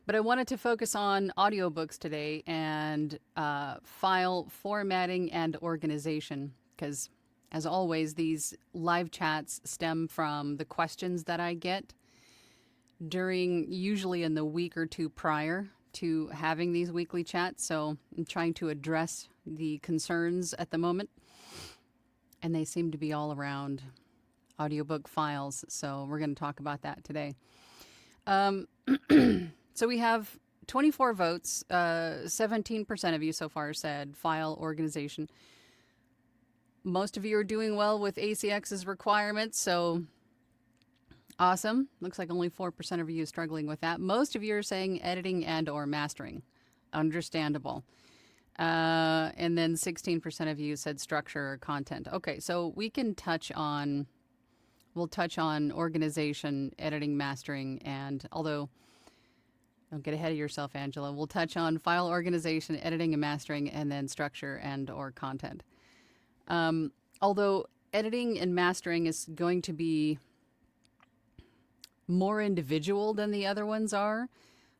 But I wanted to focus on audiobooks today and file formatting and organization because, as always, these live chats stem from the questions that I get during usually in the week or two prior to having these weekly chats. So I'm trying to address the concerns at the moment, and they seem to be all around audiobook files. So we're going to talk about that today. So we have 24 votes. 17% of you so far said file organization. Most of you are doing well with ACX's requirements, so awesome. Looks like only 4% of you struggling with that. Most of you are saying editing and or mastering. Understandable. And then 16% of you said structure or content. Okay, so we can we'll touch on organization, editing, mastering, and although, don't get ahead of yourself, Angela, we'll touch on file organization, editing and mastering, and then structure and or content. Although editing and mastering is going to be more individual than the other ones are,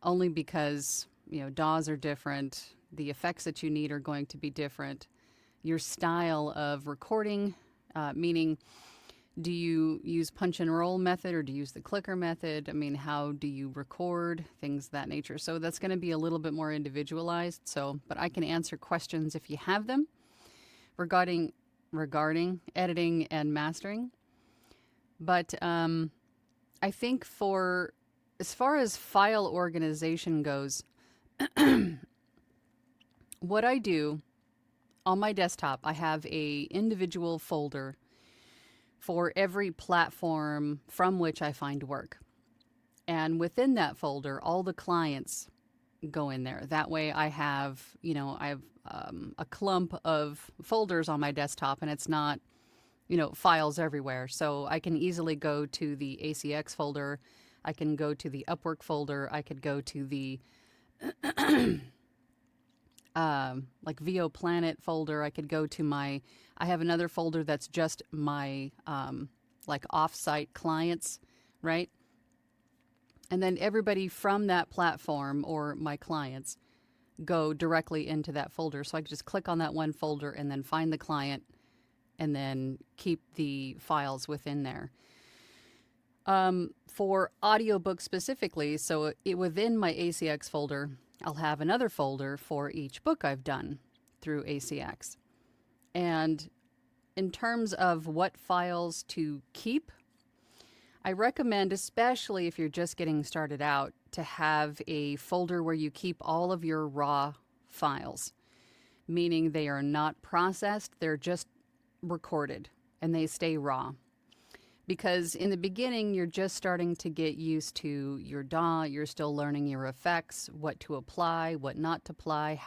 only because, DAWs are different. The effects that you need are going to be different. Your style of recording, meaning do you use punch and roll method or do you use the clicker method? I mean, how do you record? Things of that nature. So that's going to be a little bit more individualized. But I can answer questions if you have them regarding editing and mastering. But I think as far as file organization goes, what I do on my desktop, I have a individual folder for every platform from which I find work. And within that folder, all the clients go in there. That way I have, a clump of folders on my desktop and it's not, files everywhere. So I can easily go to the ACX folder. I can go to the Upwork folder. I could go to the like VO Planet folder. I could go to I have another folder that's just my like offsite clients, right? And then everybody from that platform or my clients go directly into that folder. So I can just click on that one folder and then find the client and then keep the files within there. For audiobook specifically, so within my ACX folder, I'll have another folder for each book I've done through ACX. And in terms of what files to keep, I recommend, especially if you're just getting started out, to have a folder where you keep all of your raw files, meaning they are not processed, they're just recorded and they stay raw. Because in the beginning, you're just starting to get used to your DAW. You're still learning your effects, what to apply, what not to apply,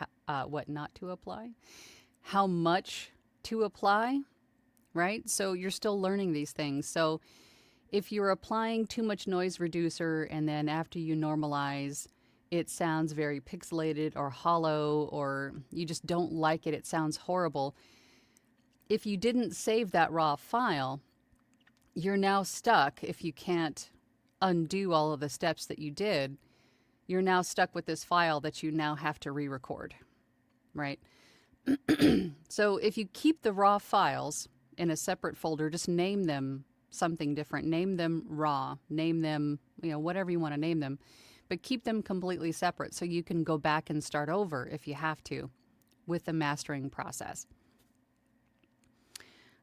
how much to apply, right? So you're still learning these things. So if you're applying too much noise reducer and then after you normalize, it sounds very pixelated or hollow, or you just don't like it, it sounds horrible. If you didn't save that raw file, you're now stuck. If you can't undo all of the steps that you did, you're now stuck with this file that you now have to re-record, right? So if you keep the raw files in a separate folder, just name them something different. Name them raw, name them, whatever you want to name them, but keep them completely separate so you can go back and start over if you have to with the mastering process.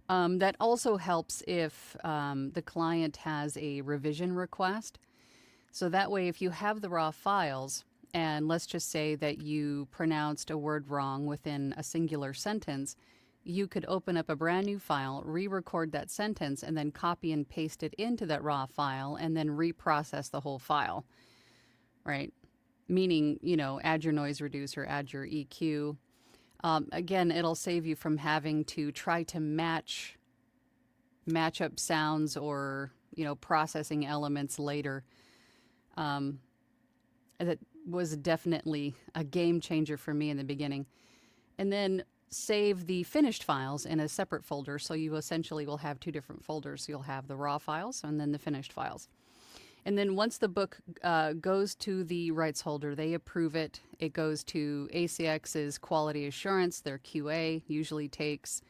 That also helps if the client has a revision request. So that way, if you have the raw files, and let's just say that you pronounced a word wrong within a singular sentence, you could open up a brand new file, re-record that sentence, and then copy and paste it into that raw file, and then reprocess the whole file, right? Meaning, add your noise reducer, add your EQ. Again, it'll save you from having to try to match up sounds or, processing elements later. That was definitely a game changer for me in the beginning. And then save the finished files in a separate folder. So you essentially will have two different folders. You'll have the raw files and then the finished files. And then once the book goes to the rights holder, they approve it. It goes to ACX's quality assurance. Their QA usually takes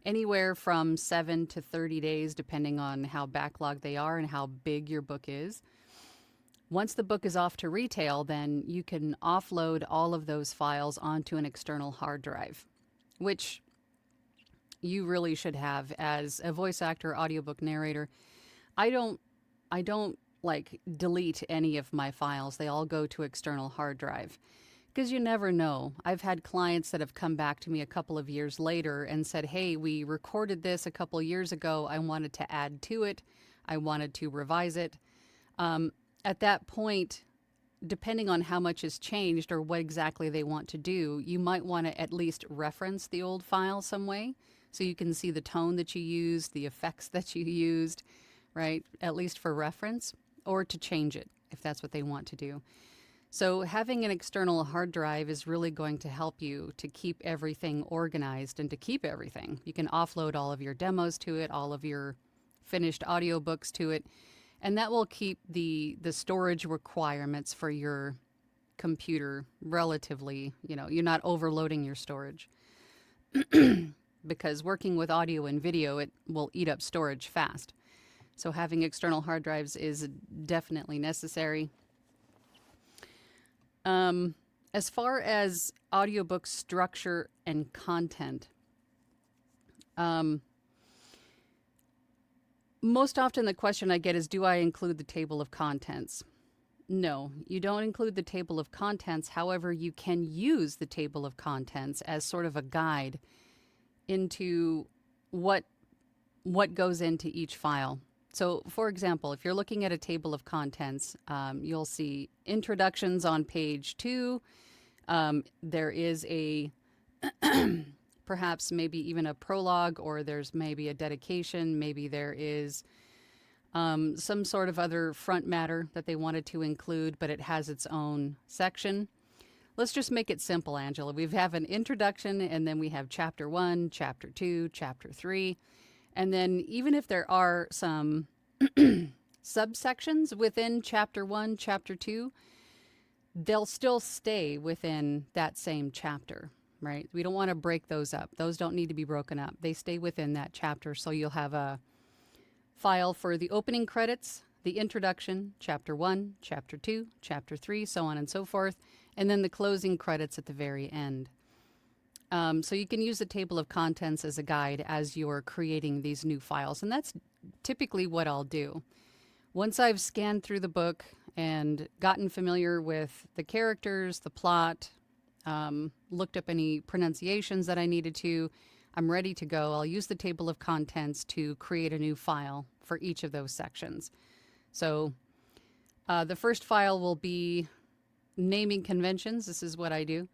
anywhere from 7 to 30 days, depending on how backlogged they are and how big your book is. Once the book is off to retail, then you can offload all of those files onto an external hard drive, which you really should have as a voice actor, audiobook narrator. I don't like delete any of my files. They all go to external hard drive because you never know. I've had clients that have come back to me a couple of years later and said, "Hey, we recorded this a couple years ago. I wanted to add to it. I wanted to revise it." At that point, depending on how much has changed or what exactly they want to do, you might want to at least reference the old file some way so you can see the tone that you used, the effects that you used, right? At least for reference, or to change it if that's what they want to do. So having an external hard drive is really going to help you to keep everything organized and to keep everything. You can offload all of your demos to it, all of your finished audiobooks to it, and that will keep the storage requirements for your computer relatively, you're not overloading your storage. Because working with audio and video, it will eat up storage fast. So having external hard drives is definitely necessary. As far as audiobook structure and content, most often the question I get is, do I include the table of contents? No, you don't include the table of contents. However, you can use the table of contents as sort of a guide into what goes into each file. So, for example, if you're looking at a table of contents, you'll see introductions on page 2. There is a perhaps maybe even a prologue, or there's maybe a dedication. Maybe there is some sort of other front matter that they wanted to include, but it has its own section. Let's just make it simple, Angela. We have an introduction, and then we have chapter 1, chapter 2, chapter 3. And then even if there are some subsections within chapter 1, chapter 2, they'll still stay within that same chapter, right? We don't want to break those up. Those don't need to be broken up. They stay within that chapter. So you'll have a file for the opening credits, the introduction, chapter 1, chapter 2, chapter 3, so on and so forth, and then the closing credits at the very end. So you can use the table of contents as a guide as you're creating these new files. And that's typically what I'll do. Once I've scanned through the book and gotten familiar with the characters, the plot, looked up any pronunciations that I needed to, I'm ready to go. I'll use the table of contents to create a new file for each of those sections. So the first file will be naming conventions. This is what I do.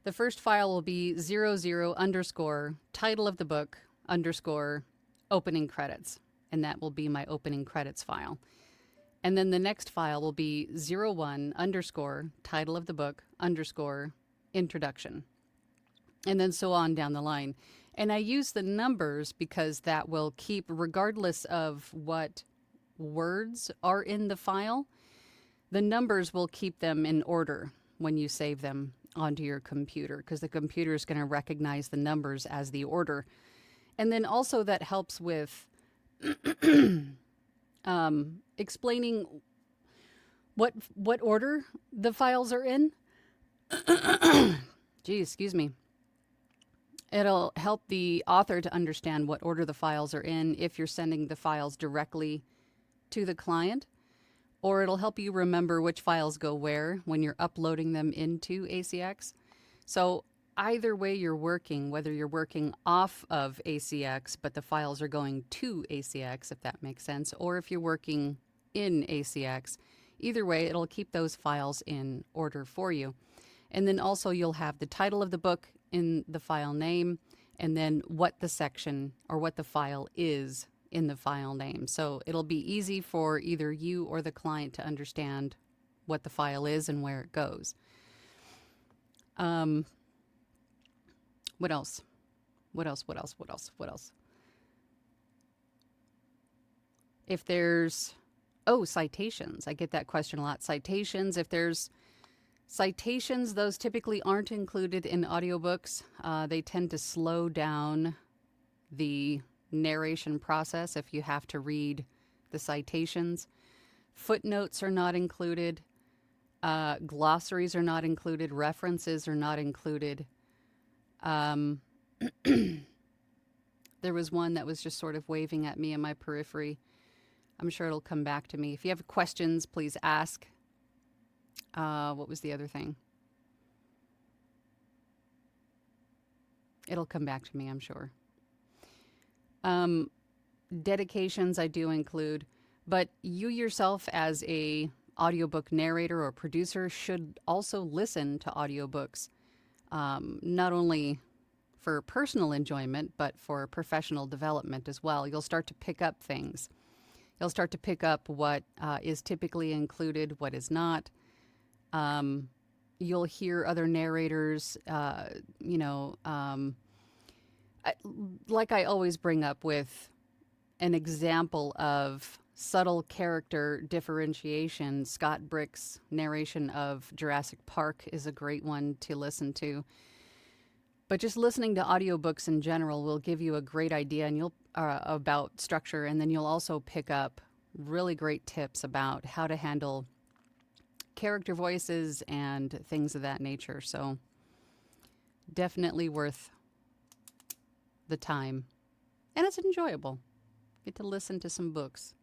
The first file will be 00 underscore title of the book underscore opening credits. And that will be my opening credits file. And then the next file will be 01 underscore title of the book underscore introduction. And then so on down the line. And I use the numbers because that will keep, regardless of what words are in the file, the numbers will keep them in order when you save them onto your computer, because the computer is going to recognize the numbers as the order. And then also that helps with explaining what order the files are in. Gee, excuse me. It'll help the author to understand what order the files are in if you're sending the files directly to the client, or it'll help you remember which files go where when you're uploading them into ACX. So either way you're working, whether you're working off of ACX, but the files are going to ACX, if that makes sense, or if you're working in ACX, either way, it'll keep those files in order for you. And then also you'll have the title of the book in the file name, and then what the section or what the file is in the file name. So it'll be easy for either you or the client to understand what the file is and where it goes. What else? If there's Oh, citations. I get that question a lot. Citations, if there's citations, those typically aren't included in audiobooks. They tend to slow down the narration process if you have to read the citations. Footnotes are not included. Glossaries are not included. References are not included. Um, there was one that was just sort of waving at me in my periphery. I'm sure it'll come back to me. If you have questions, please ask. What was the other thing? It'll come back to me, I'm sure. Dedications I do include, but you yourself as a audiobook narrator or producer should also listen to audiobooks, not only for personal enjoyment, but for professional development as well. You'll start to pick up things. You'll start to pick up what is typically included, what is not. You'll hear other narrators, like I always bring up with an example of subtle character differentiation. Scott Brick's narration of Jurassic Park is a great one to listen to. But just listening to audiobooks in general will give you a great idea and you'll about structure, and then you'll also pick up really great tips about how to handle character voices and things of that nature. So definitely worth the time. And it's enjoyable. Get to listen to some books.